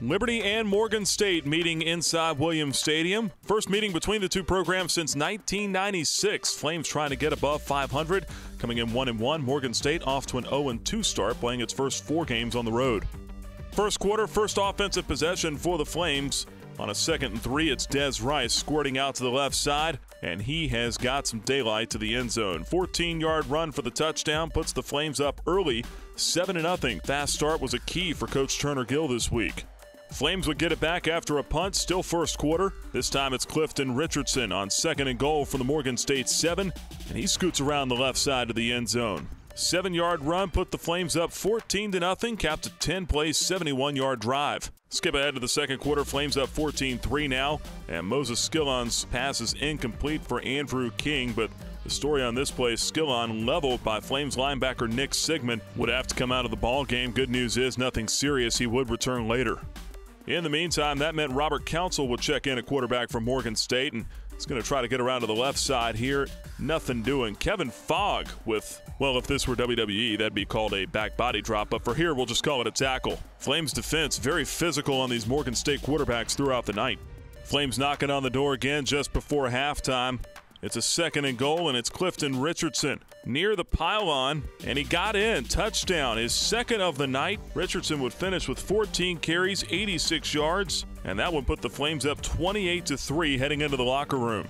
Liberty and Morgan State meeting inside Williams Stadium. First meeting between the two programs since 1996. Flames trying to get above 500, coming in 1-1. Morgan State off to an 0-2 start, playing its first 4 games on the road. First quarter, first offensive possession for the Flames. On a 2nd and 3, it's Des Rice squirting out to the left side, and he has got some daylight to the end zone. 14-yard run for the touchdown puts the Flames up early, 7-0. Fast start was a key for Coach Turner Gill this week. Flames would get it back after a punt, still first quarter. This time it's Clifton Richardson on 2nd and goal from the Morgan State 7, and he scoots around the left side to the end zone. 7-yard run put the Flames up 14-0, capped a 10-play, 71-yard drive. Skip ahead to the second quarter, Flames up 14-3 now, and Moses Skillon's pass is incomplete for Andrew King, but the story on this play, Skillon leveled by Flames linebacker Nick Sigmund, would have to come out of the ball game. Good news is nothing serious. He would return later. In the meantime, that meant Robert Council would check in at quarterback for Morgan State, and he's going to try to get around to the left side here. Nothing doing. Kevin Fogg with, well, if this were WWE, that'd be called a back body drop, but for here, we'll just call it a tackle. Flames defense very physical on these Morgan State quarterbacks throughout the night. Flames knocking on the door again just before halftime. It's a 2nd and goal, and it's Clifton Richardson near the pylon, and he got in. Touchdown, his 2nd of the night. Richardson would finish with 14 carries, 86 yards, and that would put the Flames up 28-3 heading into the locker room.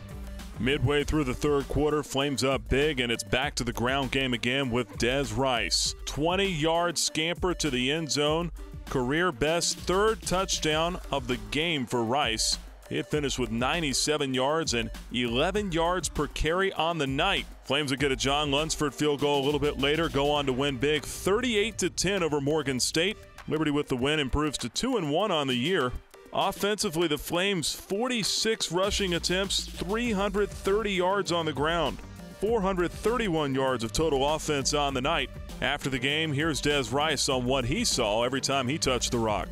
Midway through the third quarter, Flames up big, and it's back to the ground game again with Des Rice. 20-yard scamper to the end zone. Career best 3rd touchdown of the game for Rice. It finished with 97 yards and 11 yards per carry on the night. Flames would get a John Lunsford field goal a little bit later, go on to win big 38-10 over Morgan State. Liberty with the win improves to 2-1 on the year. Offensively, the Flames 46 rushing attempts, 330 yards on the ground, 431 yards of total offense on the night. After the game, here's Des Rice on what he saw every time he touched the rock.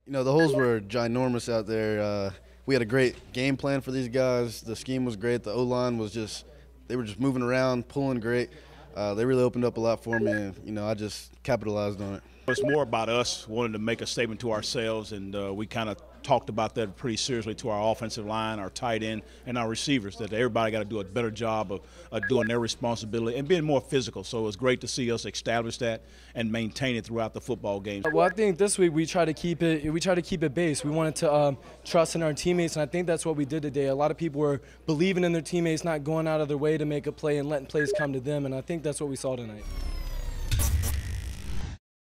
You know, the holes were ginormous out there. We had a great game plan for these guys. The scheme was great. The O-line was just, they were just moving around, pulling great. They really opened up a lot for me, and, you know, I just capitalized on it. It's more about us wanting to make a statement to ourselves, and we kind of talked about that pretty seriously to our offensive line, our tight end, and our receivers, that everybody got to do a better job of doing their responsibility and being more physical. So it was great to see us establish that and maintain it throughout the football game. Well, I think this week we try to keep it base. We wanted to trust in our teammates, and I think that's what we did today. A lot of people were believing in their teammates, not going out of their way to make a play and letting plays come to them, and I think that's what we saw tonight.